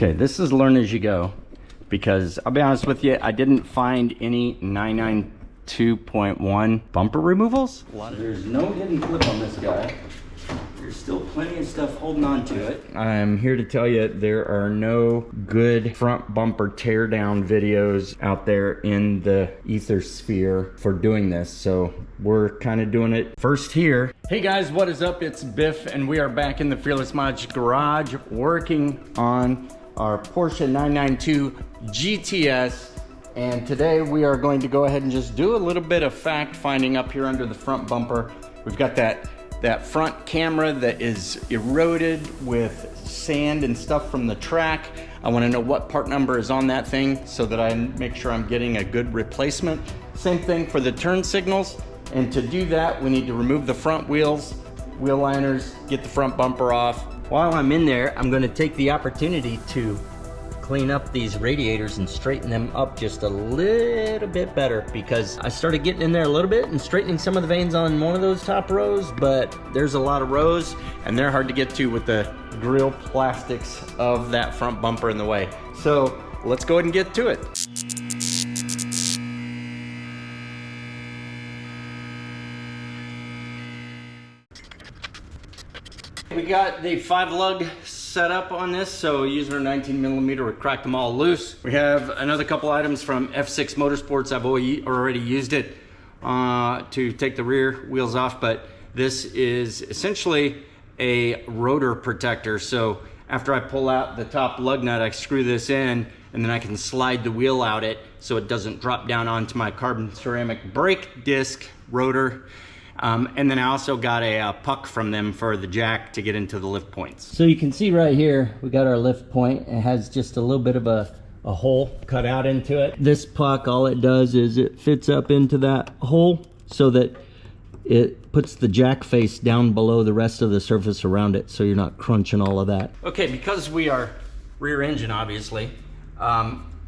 Okay, this is learn as you go, because I'll be honest with you, I didn't find any 992.1 bumper removals. There's no hidden clip on this guy. There's still plenty of stuff holding on to it. I'm here to tell you there are no good front bumper teardown videos out there in the ether sphere for doing this, so we're kind of doing it first here. Hey guys, what is up? It's Biff, and we are back in the Fearless Mods garage working on our Porsche 992 GTS. And today we are going to go ahead and just do a little bit of fact finding up here under the front bumper. We've got that front camera that is eroded with sand and stuff from the track. I want to know what part number is on that thing so that I make sure I'm getting a good replacement. Same thing for the turn signals. And to do that, we need to remove the front wheels, wheel liners, get the front bumper off. While I'm in there, I'm going to take the opportunity to clean up these radiators and straighten them up just a little bit better, because I started getting in there a little bit and straightening some of the vanes on one of those top rows, but there's a lot of rows and they're hard to get to with the grill plastics of that front bumper in the way. So let's go ahead and get to it. We got the 5-lug set up on this, so using our 19mm, we cracked them all loose. We have another couple items from F6 Motorsports. I've already used it to take the rear wheels off, but this is essentially a rotor protector. So after I pull out the top lug nut, I screw this in, and then I can slide the wheel out it so it doesn't drop down onto my carbon ceramic brake disc rotor. And then I also got a puck from them for the jack to get into the lift points. So you can see right here, we got our lift point. It has just a little bit of a hole cut out into it. This puck, all it does is it fits up into that hole so that it puts the jack face down below the rest of the surface around it, so you're not crunching all of that. Okay, because we are rear engine, obviously,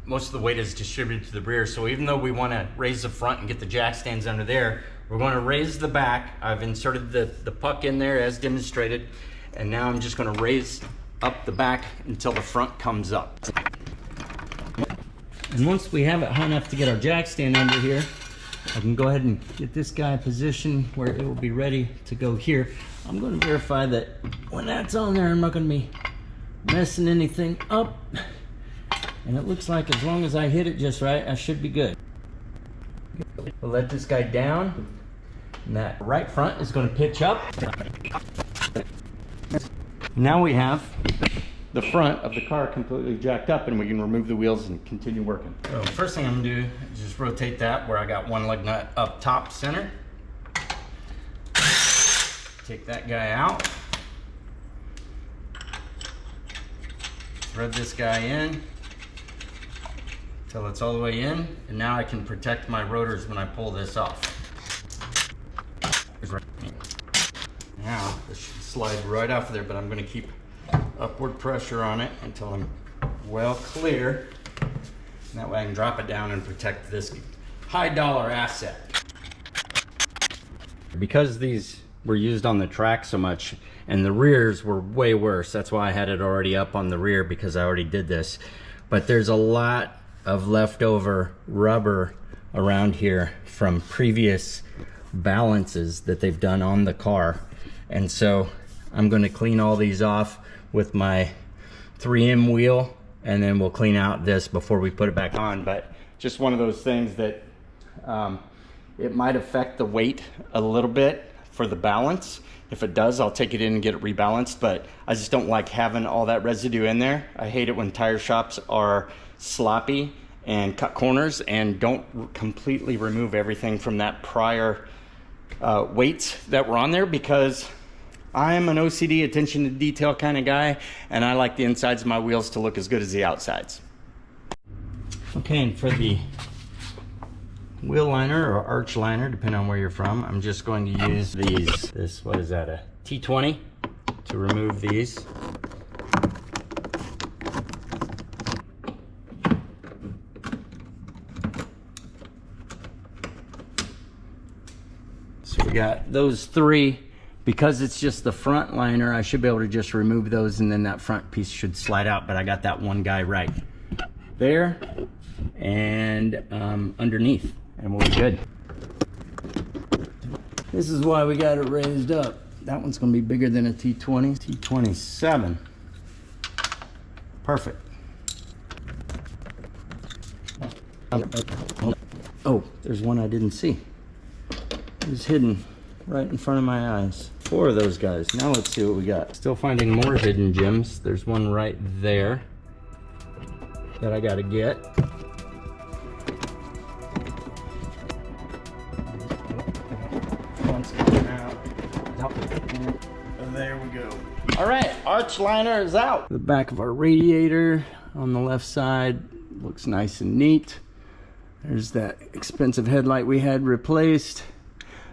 most of the weight is distributed to the rear. So even though we want to raise the front and get the jack stands under there, we're going to raise the back. I've inserted the puck in there as demonstrated, and now I'm just going to raise up the back until the front comes up. And once we have it high enough to get our jack stand under here, I can go ahead and get this guy positioned where it will be ready to go here. I'm going to verify that when that's on there, I'm not going to be messing anything up. And it looks like as long as I hit it just right, I should be good. We'll let this guy down, and that right front is going to pitch up. Now we have the front of the car completely jacked up, and we can remove the wheels and continue working. So first thing I'm going to do is just rotate that where I got one lug nut up top center. Take that guy out. Thread this guy in till it's all the way in, and now I can protect my rotors when I pull this off. Now this should slide right off of there, but I'm going to keep upward pressure on it until I'm well clear. And that way I can drop it down and protect this high dollar asset. Because these were used on the track so much and the rears were way worse, that's why I had it already up on the rear, because I already did this. But there's a lot of leftover rubber around here from previous balances that they've done on the car, and so I'm going to clean all these off with my 3M wheel, and then we'll clean out this before we put it back on. But just one of those things that it might affect the weight a little bit for the balance. If it does, I'll take it in and get it rebalanced, but I just don't like having all that residue in there. I hate it when tire shops are sloppy and cut corners and don't completely remove everything from that prior weights that were on there, because I'm an OCD, attention to detail kind of guy, and I like the insides of my wheels to look as good as the outsides. Okay, and for the wheel liner or arch liner, depending on where you're from, I'm just going to use this, what is that, a T20 to remove these. So we got those three Because it's just the front liner, I should be able to just remove those and then that front piece should slide out, but I got that one guy right there and underneath, and we'll be good. This is why we got it raised up. That one's gonna be bigger than a T20, T27. Perfect. Oh, there's one I didn't see. It was hidden right in front of my eyes. 4 of those guys. Now let's see what we got. Still finding more hidden gems. There's one right there that I gotta get. One's coming out. There we go. All right, arch liner is out. The back of our radiator on the left side looks nice and neat. There's that expensive headlight we had replaced.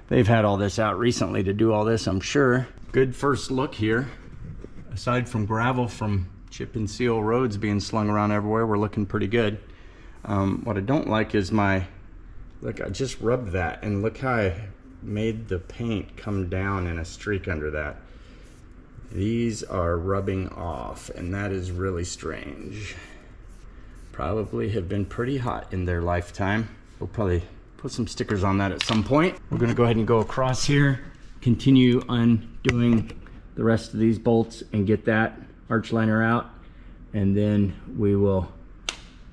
They've had all this out recently to do all this, I'm sure. Good first look here. Aside from gravel from chip and seal roads being slung around everywhere, we're looking pretty good. What I don't like is look, I just rubbed that and look how I made the paint come down in a streak under that. These are rubbing off and that is really strange. Probably have been pretty hot in their lifetime. We'll probably put some stickers on that at some point. We're gonna go ahead and go across here, continue undoing the rest of these bolts and get that arch liner out, and then we will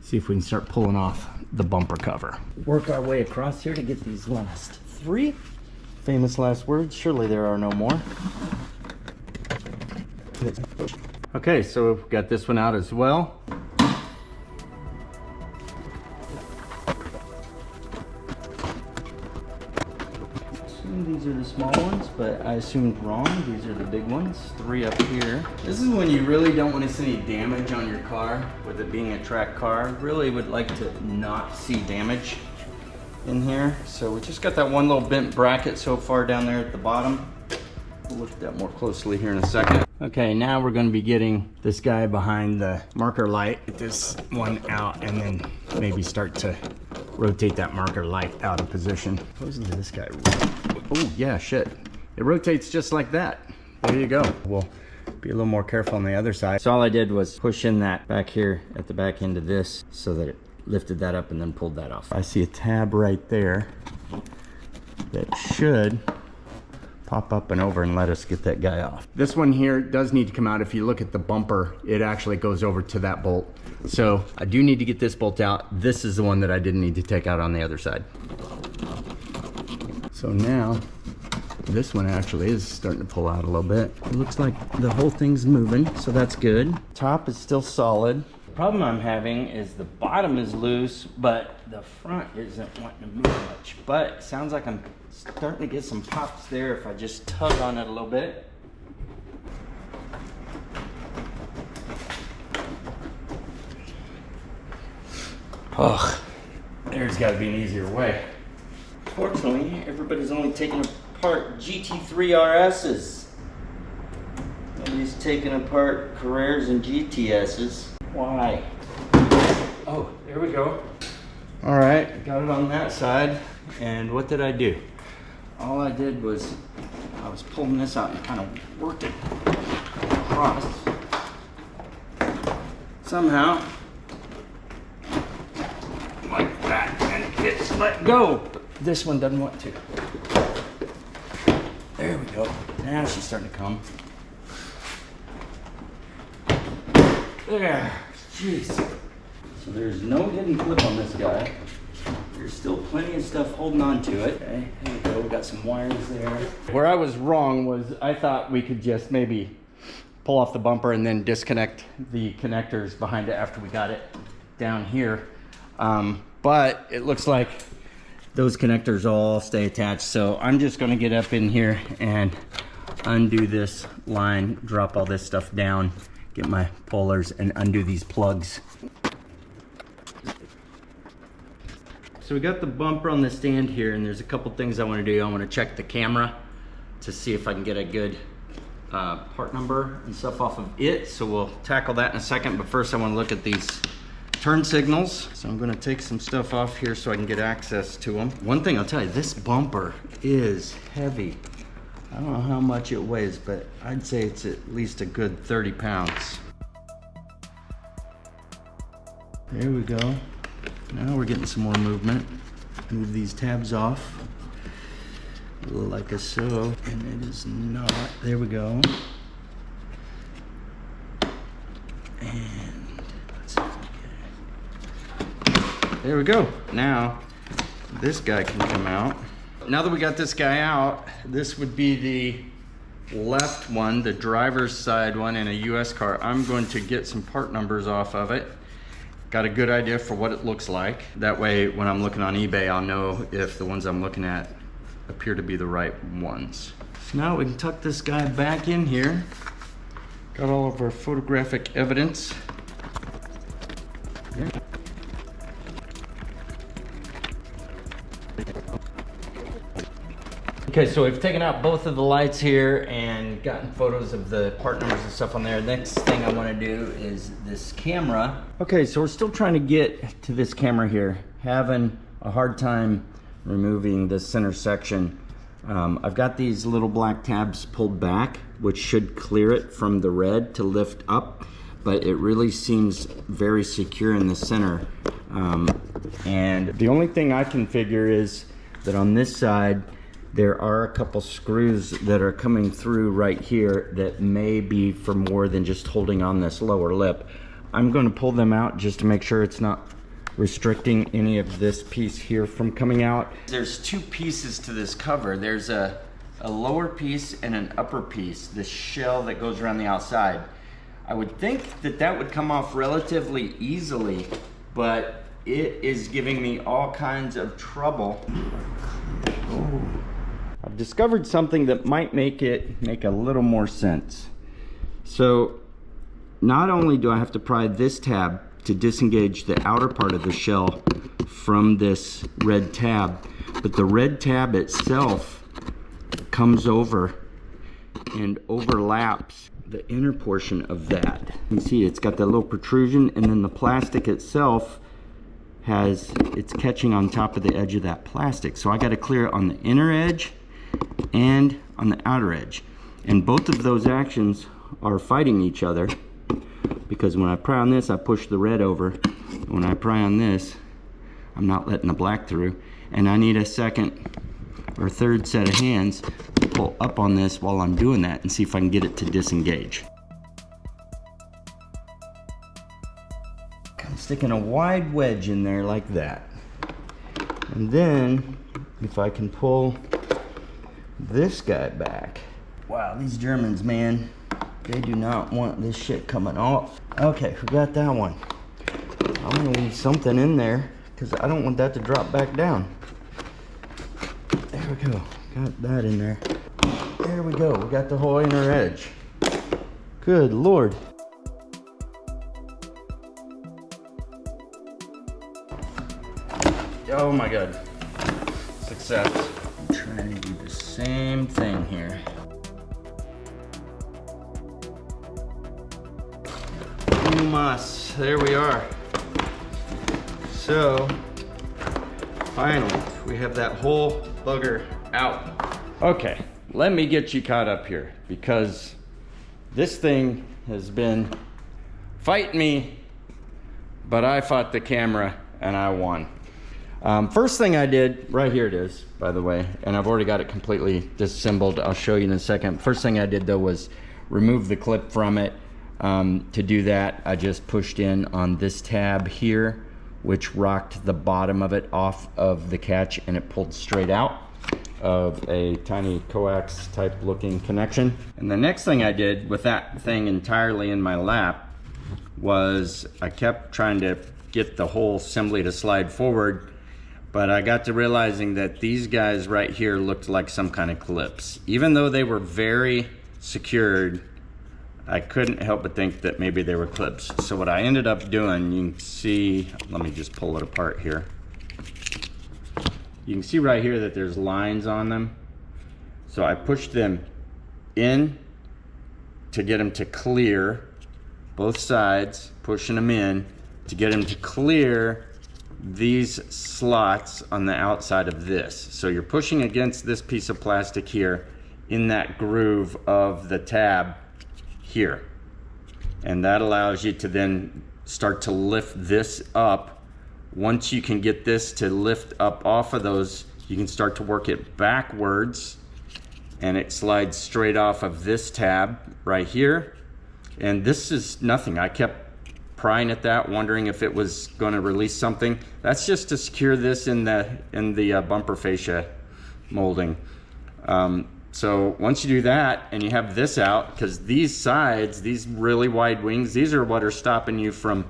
see if we can start pulling off the bumper cover. Work our way across here to get these last 3. Famous last words, surely there are no more. Okay, so we've got this one out as well. These are the small ones, but I assumed wrong. These are the big ones. 3 up here. This is when you really don't want to see any damage on your car, with it being a track car. Really would like to not see damage in here. So we just got that one little bent bracket so far down there at the bottom. We'll look at that more closely here in a second. Okay, now we're going to be getting this guy behind the marker light. Get this one out and then maybe start to rotate that marker light out of position. Supposedly this guy, oh yeah, shit. It rotates just like that. There you go. We'll be a little more careful on the other side. So all I did was push in that back here at the back end of this so that it lifted that up and then pulled that off. I see a tab right there that should pop up and over and let us get that guy off. This one here does need to come out. If you look at the bumper, it actually goes over to that bolt. So I do need to get this bolt out. This is the one that I didn't need to take out on the other side. So now this one actually is starting to pull out a little bit. It looks like the whole thing's moving, so that's good. Top is still solid. The problem I'm having is the bottom is loose, but the front isn't wanting to move much. But it sounds like I'm starting to get some pops there if I just tug on it a little bit. Oh, there's got to be an easier way. Fortunately, everybody's only taking apart GT3 RSs. Nobody's taking apart Carreras and GTSs. Why? Oh, there we go. All right, got it on that side. And what did I do? All I did was I was pulling this out and kind of worked it across. Somehow, like that, and it's let go. This one doesn't want to. There we go. Now she's starting to come. There. Jeez. So there's no hidden clip on this guy. There's still plenty of stuff holding on to it. Okay, there we go. We got some wires there. Where I was wrong was I thought we could just maybe pull off the bumper and then disconnect the connectors behind it after we got it down here. But it looks like those connectors all stay attached. So I'm just gonna get up in here and undo this line, drop all this stuff down, get my pullers and undo these plugs. So we got the bumper on the stand here, and there's a couple things I want to do. I want to check the camera to see if I can get a good part number and stuff off of it. So we'll tackle that in a second, but first I want to look at these turn signals. So I'm going to take some stuff off here so I can get access to them. One thing I'll tell you, this bumper is heavy. I don't know how much it weighs, but I'd say it's at least a good 30 pounds. There we go. Now we're getting some more movement. Move these tabs off. Like so, and it is not. There we go. And let's see if we get it. There we go. Now this guy can come out. Now that we got this guy out, this would be the left one, the driver's side one in a US car. I'm going to get some part numbers off of it. Got a good idea for what it looks like. That way, when I'm looking on eBay, I'll know if the ones I'm looking at appear to be the right ones. So now we can tuck this guy back in here. Got all of our photographic evidence. Yeah. Okay, so we've taken out both of the lights here and gotten photos of the part numbers and stuff on there. Next thing I want to do is this camera. Okay, so we're still trying to get to this camera here. Having a hard time removing this center section. I've got these little black tabs pulled back, which should clear it from the red to lift up, but it really seems very secure in the center. And the only thing I can figure is that on this side, there are a couple screws that are coming through right here that may be for more than just holding on this lower lip. I'm going to pull them out just to make sure it's not restricting any of this piece here from coming out. There's two pieces to this cover. There's a lower piece and an upper piece, the shell that goes around the outside. I would think that that would come off relatively easily, but it is giving me all kinds of trouble. Oh. I've discovered something that might make it make a little more sense. So not only do I have to pry this tab to disengage the outer part of the shell from this red tab, but the red tab itself comes over and overlaps the inner portion of that. You see it's got that little protrusion, and then the plastic itself it's catching on top of the edge of that plastic. So I got to clear it on the inner edge and on the outer edge, and both of those actions are fighting each other, because when I pry on this I push the red over, when I pry on this I'm not letting the black through, and I need a second or third set of hands to pull up on this while I'm doing that and see if I can get it to disengage. I'm sticking a wide wedge in there like that, and then if I can pull this guy back. Wow, these Germans, man, they do not want this shit coming off. Okay, we got that one. I'm gonna leave something in there because I don't want that to drop back down. There we go, got that in there. There we go, we got the whole inner edge. Good Lord. Oh my God, success. I'm trying to do the same thing here. Mas, there we are. So, finally, we have that whole bugger out. Okay, let me get you caught up here, because this thing has been fighting me, but I fought the camera and I won. First thing I did, right here it is, by the way, and I've already got it completely disassembled. I'll show you in a second. First thing I did though was remove the clip from it. To do that, I just pushed in on this tab here, which rocked the bottom of it off of the catch, and it pulled straight out of a tiny coax type looking connection. And the next thing I did with that thing entirely in my lap was I kept trying to get the whole assembly to slide forward, but I got to realizing that these guys right here looked like some kind of clips. Even though they were very secured, I couldn't help but think that maybe they were clips. So what I ended up doing, you can see, let me just pull it apart here. You can see right here that there's lines on them. So I pushed them in to get them to clear both sides, pushing them in to get them to clear these slots on the outside of this. So you're pushing against this piece of plastic here in that groove of the tab here. And that allows you to then start to lift this up. Once you can get this to lift up off of those, you can start to work it backwards, and it slides straight off of this tab right here. And this is nothing. I kept prying at that, wondering if it was going to release something. That's just to secure this in the bumper fascia molding. So once you do that and you have this out, because these sides, these really wide wings, these are what are stopping you from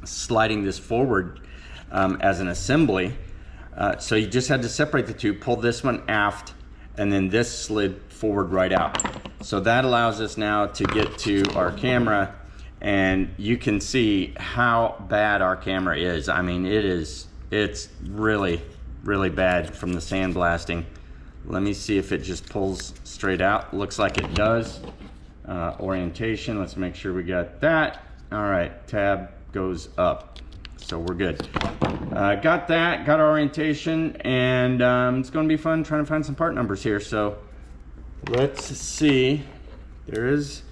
sliding this forward as an assembly. So you just had to separate the two, pull this one aft, and then this slid forward right out. So that allows us now to get to our camera, and you can see how bad our camera is. I mean, it's really, really bad from the sandblasting. Let me see if it just pulls straight out. Looks like it does. Orientation, let's make sure we got that. All right, tab goes up. So we're good. Got that, got our orientation, and it's gonna be fun trying to find some part numbers here. So let's see. There is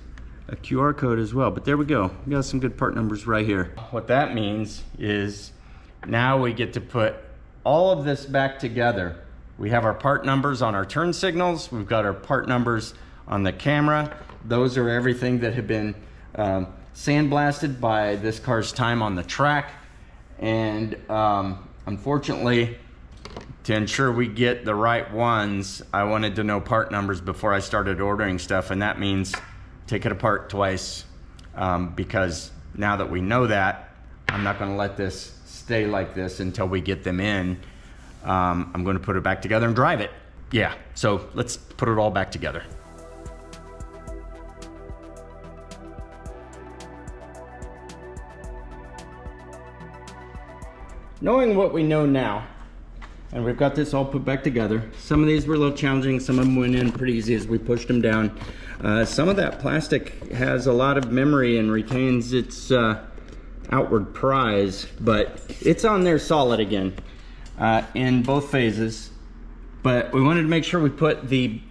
a QR code as well, but there we go. We got some good part numbers right here. What that means is now we get to put all of this back together. We have our part numbers on our turn signals. We've got our part numbers on the camera. Those are everything that have been sandblasted by this car's time on the track. And unfortunately, to ensure we get the right ones, I wanted to know part numbers before I started ordering stuff. And that means take it apart twice, because now that we know that, I'm not gonna let this stay like this until we get them in. I'm going to put it back together and drive it. Yeah, so let's put it all back together. Knowing what we know now, and we've got this all put back together, some of these were a little challenging, some of them went in pretty easy as we pushed them down. Some of that plastic has a lot of memory and retains its outward prise, but it's on there solid again. In both phases, but we wanted to make sure we put the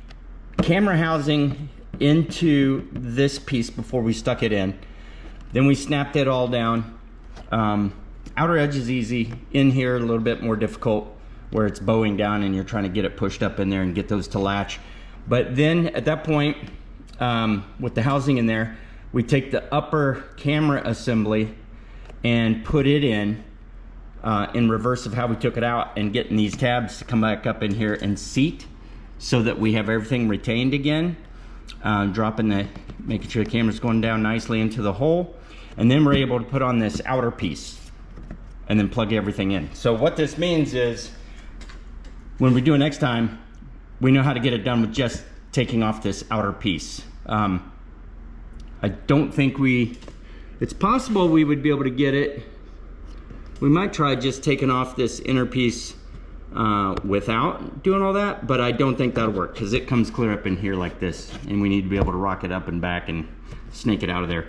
camera housing into this piece before we stuck it in. Then we snapped it all down. Outer edge is easy. In here a little bit more difficult, where it's bowing down and you're trying to get it pushed up in there and get those to latch. But then at that point, with the housing in there, we take the upper camera assembly and put it in reverse of how we took it out, and getting these tabs to come back up in here and seat so that we have everything retained again. Making sure the camera's going down nicely into the hole. And then we're able to put on this outer piece and then plug everything in. So what this means is when we do it next time, we know how to get it done with just taking off this outer piece. I don't think it's possible we would be able to get it. We might try just taking off this inner piece without doing all that, but I don't think that'll work because it comes clear up in here like this, and we need to be able to rock it up and back and snake it out of there.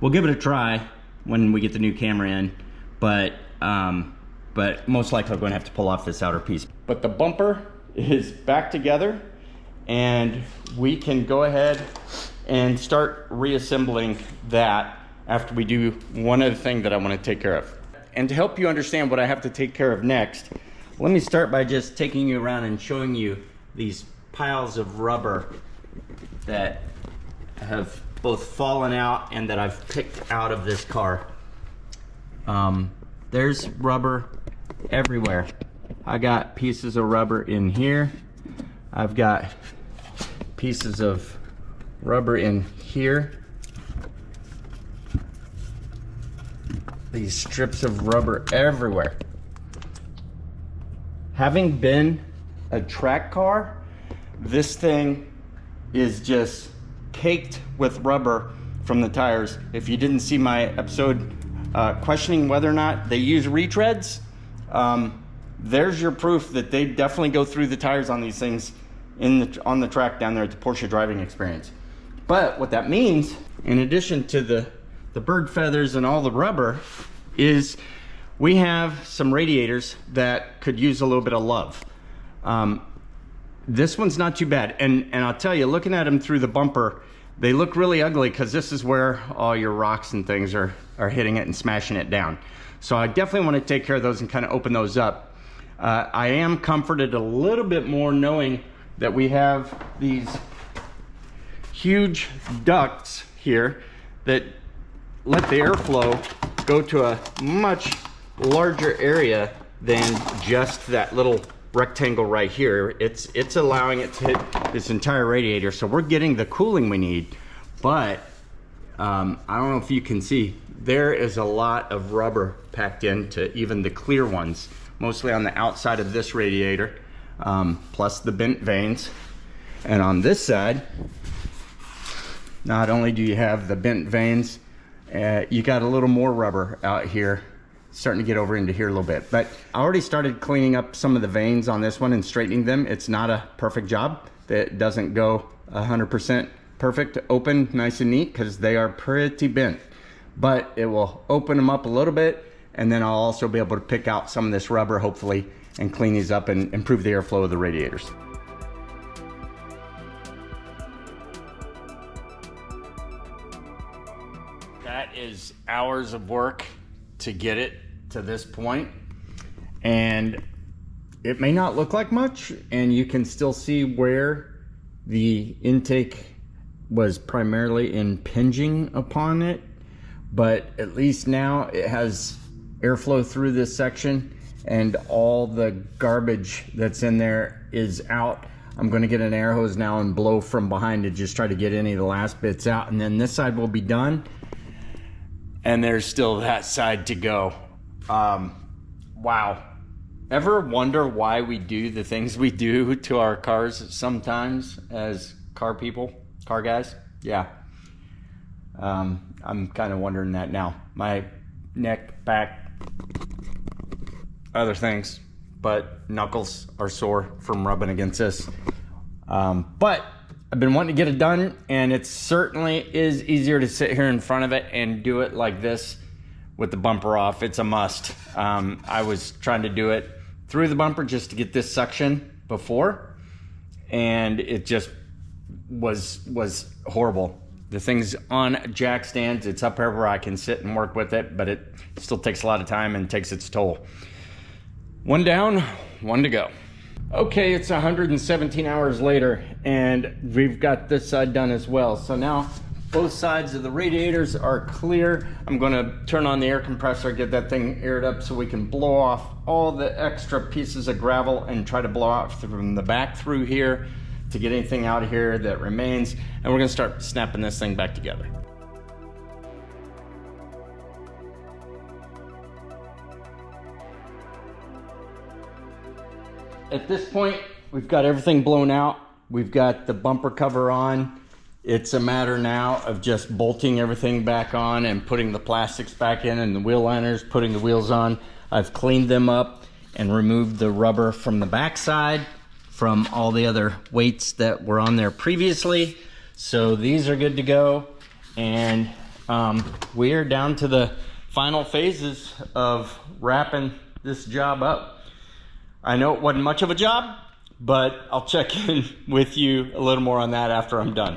We'll give it a try when we get the new camera in, but most likely we're going to have to pull off this outer piece. But the bumper is back together, and we can go ahead and start reassembling that after we do one other thing that I want to take care of. And to help you understand what I have to take care of next, let me start by just taking you around and showing you these piles of rubber that have both fallen out and that I've picked out of this car. There's rubber everywhere. I got pieces of rubber in here. I've got pieces of rubber in here. These strips of rubber everywhere. Having been a track car, this thing is just caked with rubber from the tires. If you didn't see my episode questioning whether or not they use retreads, there's your proof that they definitely go through the tires on these things on the track down there at the Porsche driving experience. But what that means, in addition to the bird feathers and all the rubber, is we have some radiators that could use a little bit of love. this one's not too bad. And I'll tell you, looking at them through the bumper, they look really ugly because this is where all your rocks and things are hitting it and smashing it down. So I definitely want to take care of those and kind of open those up. I am comforted a little bit more knowing that we have these huge ducts here that let the airflow go to a much larger area than just that little rectangle right here. It's allowing it to hit this entire radiator, so we're getting the cooling we need. But I don't know if you can see, there is a lot of rubber packed into even the clear ones, mostly on the outside of this radiator, plus the bent vanes. And on this side, not only do you have the bent vanes, you got a little more rubber out here, starting to get over into here a little bit. But I already started cleaning up some of the vanes on this one and straightening them. It's not a perfect job. It doesn't go 100% perfect, open, nice and neat, because they are pretty bent. But it will open them up a little bit, and then I'll also be able to pick out some of this rubber, hopefully, and clean these up and improve the airflow of the radiators. That is hours of work to get it to this point, and it may not look like much, and you can still see where the intake was primarily impinging upon it, but at least now it has airflow through this section and all the garbage that's in there is out. I'm going to get an air hose now and blow from behind to just try to get any of the last bits out, and then this side will be done. And there's still that side to go. Wow. Ever wonder why we do the things we do to our cars sometimes as car people, car guys? Yeah. I'm kind of wondering that now. My neck, back, other things, but knuckles are sore from rubbing against this. But I've been wanting to get it done, and it certainly is easier to sit here in front of it and do it like this with the bumper off. It's a must. I was trying to do it through the bumper just to get this suction before, and it just was horrible. The thing's on jack stands. It's up where I can sit and work with it, but it still takes a lot of time and takes its toll. One down, one to go. Okay, it's 117 hours later, and we've got this side done as well. So now both sides of the radiators are clear. I'm gonna turn on the air compressor, get that thing aired up so we can blow off all the extra pieces of gravel and try to blow out from the back through here to get anything out of here that remains. And we're gonna start snapping this thing back together. At this point, we've got everything blown out. We've got the bumper cover on. It's a matter now of just bolting everything back on and putting the plastics back in and the wheel liners, putting the wheels on. I've cleaned them up and removed the rubber from the backside from all the other weights that were on there previously. So these are good to go. And we are down to the final phases of wrapping this job up. I know it wasn't much of a job, but I'll check in with you a little more on that after I'm done.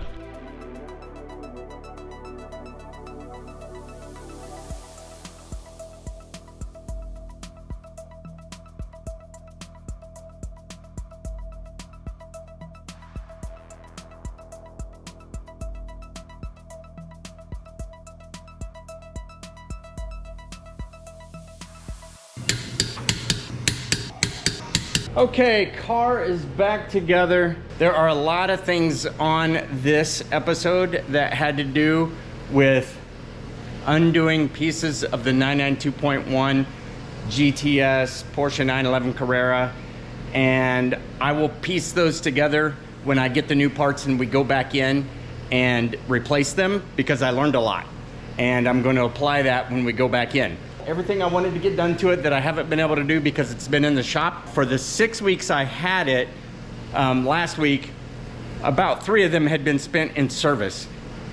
Okay, car is back together. There are a lot of things on this episode that had to do with undoing pieces of the 992.1 GTS Porsche 911 Carrera, and I will piece those together when I get the new parts and we go back in and replace them, because I learned a lot, and I'm going to apply that when we go back in. Everything I wanted to get done to it that I haven't been able to do because it's been in the shop. For the 6 weeks I had it last week, about 3 of them had been spent in service.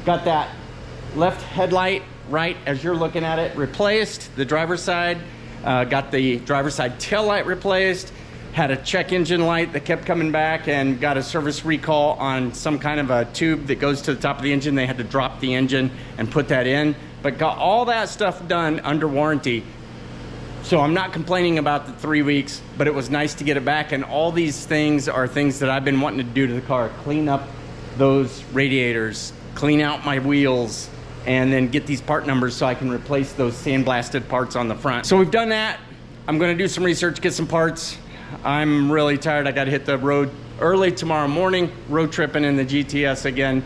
Got that left headlight right as you're looking at it replaced, the driver's side. Got the driver's side tail light replaced. had a check engine light that kept coming back, and got a service recall on some kind of a tube that goes to the top of the engine. They had to drop the engine and put that in, but got all that stuff done under warranty. So I'm not complaining about the 3 weeks, but it was nice to get it back. And all these things are things that I've been wanting to do to the car. Clean up those radiators, clean out my wheels, and then get these part numbers so I can replace those sandblasted parts on the front. So we've done that. I'm gonna do some research, get some parts. I'm really tired. I gotta hit the road early tomorrow morning, road tripping in the GTS again.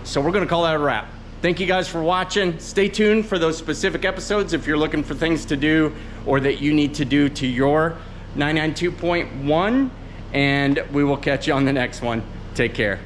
So we're gonna call that a wrap. Thank you guys for watching. Stay tuned for those specific episodes if you're looking for things to do or that you need to do to your 992.1, and we will catch you on the next one. Take care.